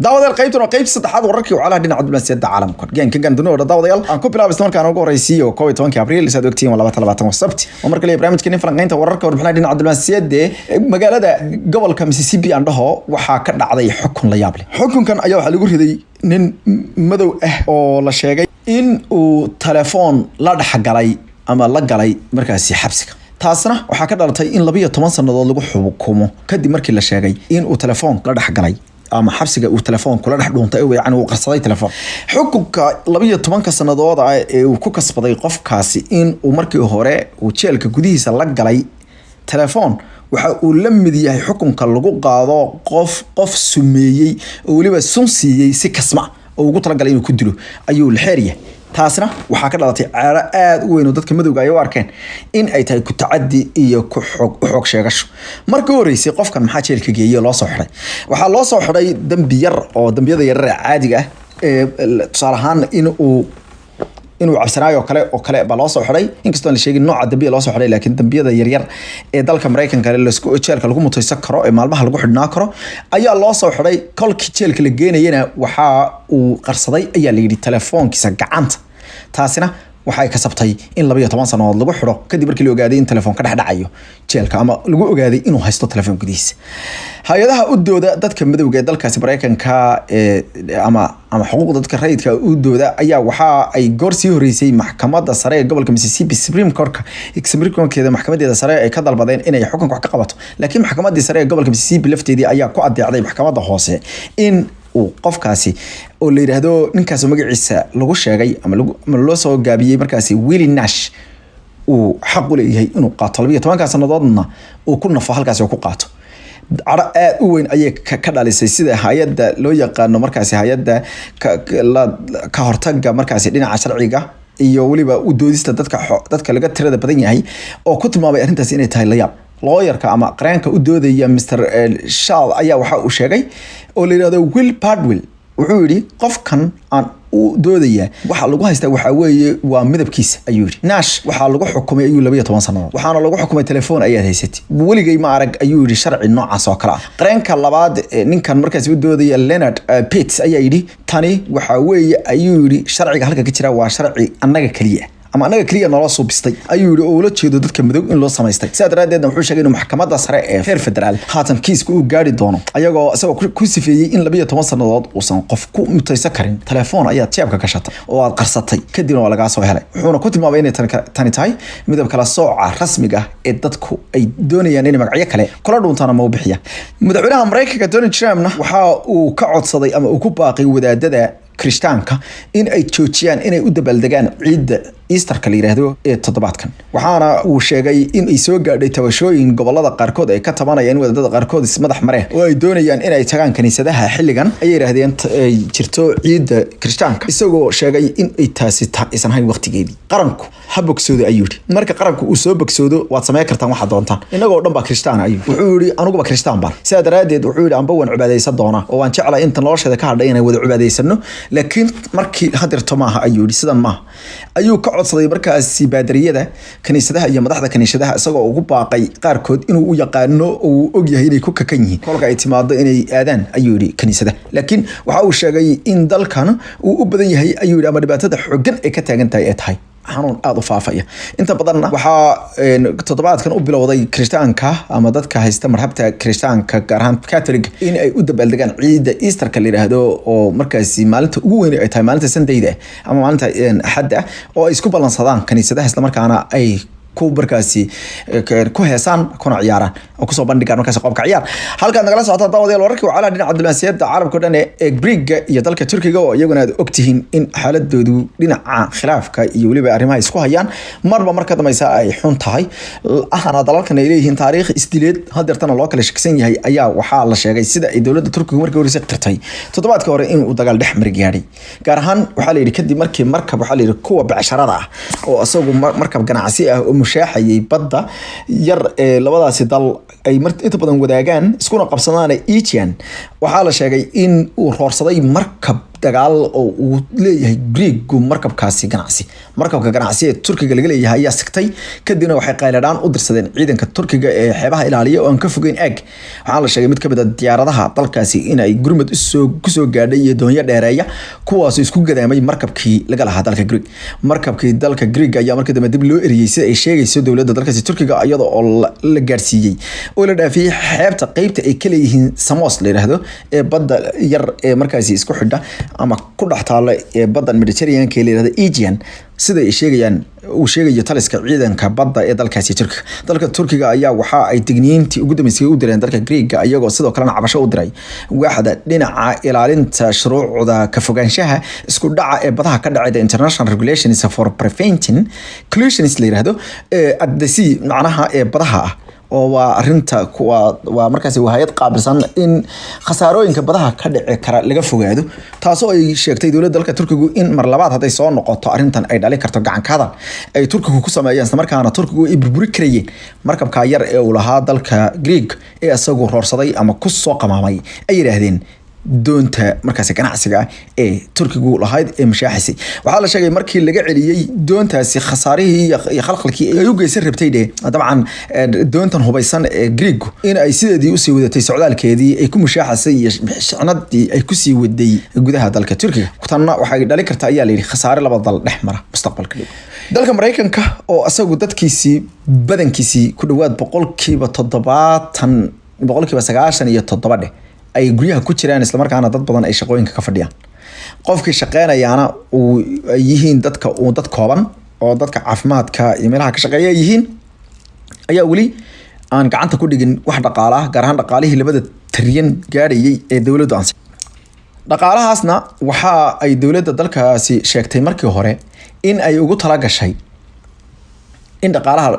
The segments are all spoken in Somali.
daawadayaal qaybtan waa qayb saddexaad wararkii wacalaha dhinaca diblomaasiyadda caalamka geenka dunida daawadayaal aan ku bilaabay markaan ugu horeysiiyo 12 Abriil isaad ogtiin 2020 sabti oo markale barnaamijkeena falanqaynta wararka warbixinaha dhinaca diblomaasiyadda magaalada gobolka Mississippi andhaho waxaa ka dhacday xukun la yaab leh xukunkan ayaa waxa lagu riday nin madow ah oo la sheegay in uu telefoon la dhaxgalay ama la galay markaasi xabsiga taasna waxaa ka dhalatay in 12 sanadood lagu xukumo kadib markii la sheegay in uu telefoon la dhaxgalay ama xabsiga uu telefoon kula dhex dhuuntay oo yaani uu qarsaday telefoon xukunka 12 sanadood ee uu ku kasbaday qofkaasi in uu markii hore uu jeelka gudihiisa la galay telefoon waxa uu la mid yahay xukunka lagu qaado qof sumeeyay oo waliba sun siiyay si kasma oo ugu talagalay inuu ku dilo ayuu la xeeriyaa taasna waxaa ka dhalatay caara aad u weyn oo dadka madowga ay u arkeen in ay tahay ku tacaddi iyo ku xog sheegasho markii horeysay qofkan maxaa jeelka geeyay loo soo xiray waxaa loo soo xiray dambi yar oo dambiyada yar ee caadiga ah ee tusaale ahaan inuu cabsanaayo oo kale baa loo soo xiray inkastoo la sheegin nooca dambiga loo soo xiray laakiin dambiyada yar ee dalka Mareykanka la isku jeelka lagu mutaysan karo ee maalmaha lagu xidhnaa karo ayaa loo soo xiray kolkii jeelka la geenayna waxa uu qarsaday ayaa la yiri telefoonkiisa gacanta taasina waxay kasabtay in 12 sanadood lagu xiro kadib markii la ogaaday in telefoon ka dhacayo jeelka ama lagu ogaaday inuu haysto telefoon gudihiisa hay'adaha u dooda dadka madowga ee dalkaasi Mareykanka ama xuquuqda dadka rayidka u dooda ayaa waxa ay goor sii horeysay maxkamadda sare ee gobolka Mississippi Supreme Court-keeda maxkamadeeda sare ay ka dalbadeen inay xukunka wax ka qabato laakiin maxkamaddii sare ee gobolka Mississippi lafteedii ayaa ku adeecday maxkamadda hoose in qofkaasi oo la yiraahdo ninkaas magaciisa lagu sheegay ama loo soo gaabiyay markaasi Willie Nash uu xaq u leeyahay inuu qaato 12 sanadoodna uu ku nafo halkaas oo ku qaato cara aad u weyn ayay ka dhalisay sida hay'adda loo yaqaano markaasi hay'adda ka hortagga markaasi dhinaca sharciga iyo waliba u doodista dadka laga tirada badan yahay oo ku tilmaamay arrintaas inay tahay la yaab lawyer-ka ama qareenka u doodaya Mr. Shaw ayaa waxa uu sheegay oo la yiraahdo Will Padwell wuxuu yiri qofkan aan u doodaya waxa lagu haystaa waxa weeye waa midabkiisa ayuu yiri Nash waxa lagu xukumay ayuu 12 sanadood waxaana lagu xukumay telefoon ayaad haysatay waligay ma arag ayuu yiri sharci noocaas oo kala qareenka labaad ninkan markaas u doodaya Leonard Pitts ayaa yiri tani waxa weeye ayuu yiri sharciga halka ka jira waa sharci annaga kaliya ama anaga kaliya nolol soo bistay ayuu yiri oo la jeedo dadka madow in loo sameystay sidaadreedna wuxuu sheegay inuu maxkamadda sare ee heer federaal haatan kiiska uu gaari doono isagoo ku sifeeyay in 12 sanadood uusan qof ku mutaysan karin telefoon ayaa jeebka ka shatay oo aad qarsatay kadibna waa laga soo helay wuxuuna ku tilmaamay inay tani tahay midab kala sooca rasmiga ee dadku ay doonayaan inay magacyo kale kula dhuuntaan ama u bixiyaan madaxweynaha Mareykanka Donald Trump waxa uu ka codsaday ama uu ku baaqay wadaadada Kristaanka in ay joojiyaan inay u dabaaldegaan ciidda Easter-ka la yiraahdo ee toddobaadkan waxaana uu sheegay in ay soo gaadhay tabashooyin gobolada qaarkood ay ka tabanayaan wadada qaarkood madax mare oo ay doonayaan in ay tagaan kaniisadaha xilligan ay yiraahdeen ay jirto ciidda Kristaanka isagoo sheegay in ay taasi aysan hayn waqtigeedii qaranku ha bogsoodo ayuu yiri marka qaranku uu soo bogsoodo waad sameyn kartaan waxa doontaan inagoo dhan ba Kristaan ayuu wuxuu yiri anugu ba Kristaan baan sidaadreed wuxuu yiri anba waan cibaadeysan doona oo waan jeclaa inta nolosheeda ka hadhay inay wada cibaadaysano laakiin markii hadirto maaha ayuu yiri sidan maaha ayuu ka codsaday markaasi baadariyada kaniisadaha iyo madaxda kaniisadaha isagoo ugu baaqay qaarkood inuu u yaqaano oo og yahay inay ku kakan yihiin kolka ay timaado inay aadaan ayuu yiri kaniisadaha laakiin waxa uu sheegay in dalkan uu u badan yahay ayuu yiri ama dhibaatada xooggan ay ka taagan tahay ee tahay xanuun aad u faafaya inta badanna waxaa toddobaadkan u bilowday Kristaanka ama dadka haysta marhabta Kristaanka gaar ahaan Catholic in ay u dabaaldegaan ciidda Easter-ka la yiraahdo oo markaasi maalinta ugu weyn ay tahay maalinta Sunday-da ama maalinta Axadda oo ay isku balansadaan kaniisadaha isla markaana ay ku markaasi ku heesaan kuna ciyaaraan oo ku soo bandhigaan markaasi qoobka ciyaar halka nagala socota daawadayaal wararkii wacala dhinaca diblomaasiyadda caalamka dhan ee Greek iyo dalka Turkiga oo iyaguna aad ogtihiin in xaaladoodu dhinaca khilaafka iyo waliba arrimaha isku hayaan marba marka dambaysa ay xun tahay ahana dalalkan ay leeyihiin taariikh isdileed hadeertana loo kala shaqsan yahay ayaa waxaa la sheegay sida ay dawladda Turkiga markii hore qirtay toddobaadkii hore in uu dagaal dhex mar gaaray gaar ahaan waxa la yiri kadib markii markab waxa la yiri kuwa becsharada ah oo asagu markab ganacsi ah oo mushaaxayay badda yar ee labadaasi dal ay inta badan wadaagaan iskuna qabsadaan Aegean waxaa la sheegay in uu roorsaday markab dagaal oo uu leeyahay Greek markabkaasi markabka ganacsi ee Turkiga laga leeyahay ayaa sigtay kadibna waxay qayladaan u dirsadeen ciidanka Turkiga ee xeebaha ilaaliya oo aan ka fogeyn eeg waxaa la sheegay mid ka mid ah diyaaradaha dalkaasi in ay gurmad ku soo gaadhay iyo doonyo dheereeya kuwaas isku gadaamay markabkii laga lahaa dalka Greek markabkii dalka Greek ayaa markii dambe dib loo eriyay sida ay sheegayso dowladda dalkaasi Turkiga iyadoo oo la gaarsiiyay oo la dhaafiyay xeebta qaybta ay ka leeyihiin Samos la yiraahdo ee badda yar ee markaasi isku xidha ama ku dhax taala ee badda Mediterranean ka leeyahay Aegean sida ay sheegayaan uu sheegayo taliska ciidanka badda ee dalkaasi Turkiga dalka Turkiga ayaa waxa ay digniintii ugu dambeysay u direen dalka Greek ayagoo sidoo kale cabasho u diray waaxda dhinaca ilaalinta shuruucda ka fogaanshaha isku dhaca ee badaha ka dhacay International Regulations for Preventing Collisions la yiraahdo at the sea macnaha ee badaha oo waa arinta waa markaasi hay'ad qaabilsan in khasaarooyinka badaha ka dhici kara laga fogaado taasoo ay sheegtay dowladda dalka Turkiga in mar labaad haday soo noqoto arintan ay dhali karto gacan ka hadan ay Turkigu ku sameeyeen isla markaana Turkigu ay burburi karayeen markabka yar ee uu lahaa dalka Greek ee asagu roorsaday ama ku soo qamaamay ay yiraahdeen doonta markaas ganacsiga ee Turkigu lahayd ee mashaaxisay waxa la sheegay markii laga celiyay doontaasi khasaarihii iyo khalkhalkii ay u geysay rabtay dabcan doontan hubaysan ee Greek in ay sideedii u sii wadatay socdaalkeedii ay ku mashaaxisay iyo shicnadii ay ku sii waday gudaha dalka Turkiga tanna waxay dhali kartaa ayaa la yiri khasaare laba dal dhexmara mustaqbalka dalka Mareykanka oo asagu dadkiisii badankiisii ku dhawaad 97% ay guryaha ku jiraan isla markaana dad badan ay shaqooyinka ka fadhiyaan qofkii shaqeynayana uu yihiin dadka dad kooban oo dadka caafimaadka iyo meelaha ka shaqeeya yihiin ayaa wali aan gacanta ku dhigin wax dhaqaalaha gaar ahaan dhaqaalihii 2 trilyan gaarayay ee dawladdu aan dhaqaalahaasna waxa ay dawladda dalkaasi sheegtay markii hore in ay ugu tala gashay in dhaqaalaha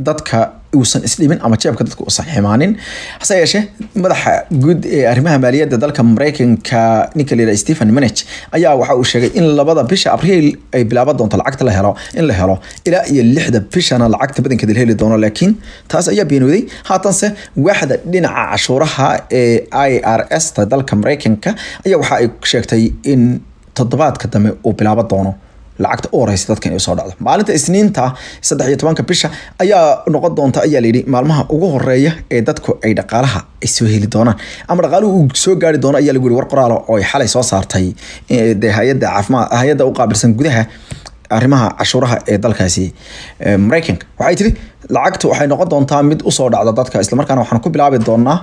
dadka uusan isdhimin ama jeebka dadka u saxiimaanin hase yeeshee madaxa guud ee arrimaha maaliyadda dalka Mareykanka Nicolas Stephen Mnuchin ayaa waxa uu sheegay in 2 bisha Abriil ay bilaaban doonto lacagta la helo ilaa iyo 6 bishana lacagta badankeeda la heli doono laakiin taas ayaa beenooday haatanse waaxda dhinaca cashuuraha ee IRS ta dalka Mareykanka ayaa waxa ay sheegtay in toddobaadka dambe uu bilaaban doono lacagta oo horeysa dadkan ay soo dhacdo maalinta Isniinta 13 bisha ayaa noqon doonta ayaa leeyahay maalmaha ugu horeeya ee dadku ay dhaqaalaha ay soo heli doonaan ama dhaqaaluhu uu soo gaari doono ayaa lagu yiri war qoraal oo ay xalay soo saartay hay'adda caafimaad hay'adda u qaabilsan gudaha arrimaha cashuuraha ee dalkaasi Mareykanka waxay tiri lacagtu waxay noqon doontaa mid u soo dhacda dadka isla markaana waxaan ku bilaabi doonaa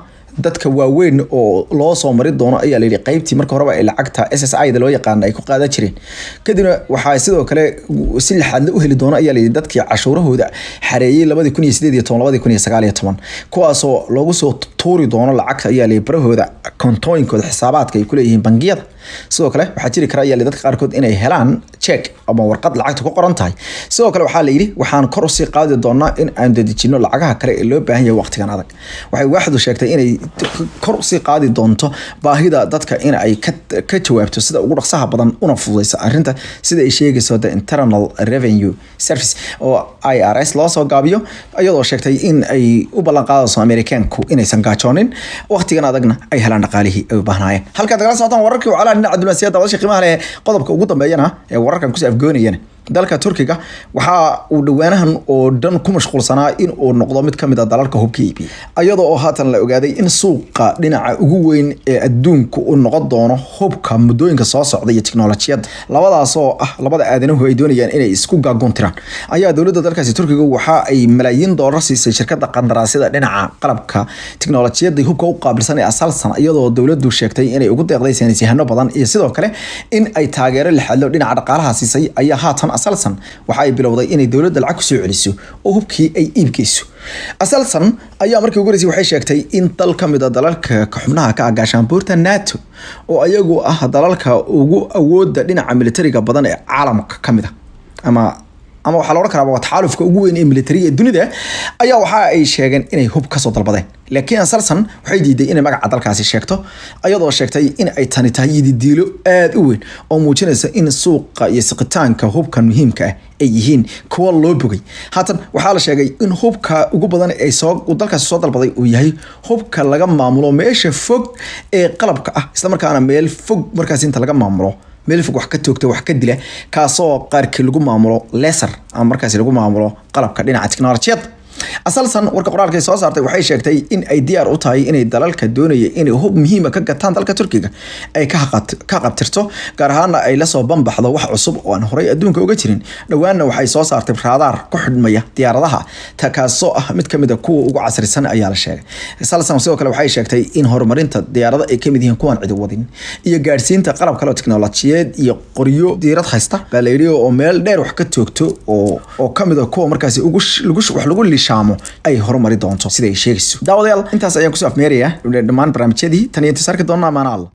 dadka waaweyn oo loo soo mari doono ayaa la yiri qaybtii marka horeba ay lacagta SSI da loo yaqaan ay ku qaadan jireen kadibna waxa sidoo kale si laxad u heli doono ayaa la yiri dadkii cashuurahooda xareeyay 2018-2019 kuwaas oo loogu soo tuuri doono lacagta ayaa la barahooda kontooyinkooda xisaabaadka ay ku leeyihiin bangiyada sidoo kale waxa jiri kara ayaa dadka qaarkood inay helaan check ama warqad lacagta ku qoran tahay sidoo kale waxa la yiri waxaan kor u sii qaadi doonaa in aan dadijino lacagaha kale ee loo baahan yahay waqtigan adag waxay waaxdu sheegtay inay kor u sii qaadi doonto baahida dadka in ay ka jawaabto sida ugu dhaqsaha badan una fududeysa arinta sida ay sheegayso the Internal Revenue Service oo IRS loo soo gaabiyo iyadoo sheegtay in ay u ballan qaadayso Amerikaanku inaysan gaajoonin waqtigan adagna ay helaan dhaqaalihii ay u baahnaayeen halka dagala socotaan wararkii wacala dhinaca diblomaasiyadda wadashii qiimaha leh qodobka ugu dambeeyana ee wararkan ku saafgoonayeen dalka Turkiga waxa uu dhawaanahan oo dhan ku mashquulsanaa in uu noqdo mid kamid ah dalalka hubka iibiya iyadoo oo haatan la ogaaday in suuqa dhinaca ugu weyn ee adduunka uu noqon doono hubka muddooyinka soo socda iyo tiknoolajiyada labadaas oo ah labada aadanahu ay doonayaan inay isku gaagoontiraan ayaa dawladda dalkaasi Turkiga waxa ay malaayiin dollar siisay shirkadda qandaraasyada dhinaca qalabka tiknoolajiyada hubka u qaabilsan ee Aselsan iyadoo dawladdu sheegtay inay ugu deeqday saynisyahano badan iyo sidoo kale in ay taageero la xallo dhinaca dhaqaalaha siisay ayaa haatan Aselsan waxa ay bilowday inay dawladda lacag ku soo celiso oo hubkii ay iibgeyso Aselsan ayaa markii ugu horeysay waxay sheegtay in dal kamid ah dalalka xubnaha ka gaashaanbuurta NATO oo ayagu ah dalalka ugu awooda dhinaca militariga badan ee caalamka kamid ah ama ama waxa la oran karaa waa taxaalufka ugu weyn ee militariga dunida ayaa waxa ay sheegeen inay hub ka soo dalbadeen laakiin Aselsan waxay diiday inay magaca dalkaasi sheegto ayadoo sheegtay in ay tani tahay diilo aad u weyn oo muujinaysa in suuqa iyo siqitaanka hubkan muhiimka ah ay yihiin kuwa loo bogay haatan waxaa la sheegay in hubka ugu badan ay dalkaasi soo dalbaday uu yahay hubka laga maamulo meesha fog ee qalabka ah isla markaana meel fog markaas inta laga maamulo meel fog wax ka toogta wax ka dila kaasoo qaarkii lagu maamulo laser ama markaas lagu maamulo qalabka dhinaca tiknoolajiyada Aselsan warka qoraalka soo saartay waxay sheegtay in ay diyaar u tahay inay dalalka doonaya inay hub muhiim ah ka gataan dalka Turkiga ay ka qabtirto gaar ahaan ay la soo banbaxdo wax cusub oo aan horay adduunka uga jirin dhawaana waxay soo saartay radar ku xidhmaya diyaaradaha kaasoo ah mid kamid ah kuwa ugu casrisan ayaa la sheegay Aselsan sidoo kale waxay sheegtay in horumarinta diyaaradaha ay kamid yihiin kuwan cid wadin iyo gaarsiinta qalab kale oo tiknoolajiyad iyo qoryo diirad haysta baleeriyo oo meel dheer wax ka toogto oo kamid ah kuwa markaas lagu lishaamo ay horumari doonto sida ay sheegayso daawadayaal intaas ayaan ku soo afmeeraya dhammaan barnaamijyadii tan iyo inta sarki doona amaanaal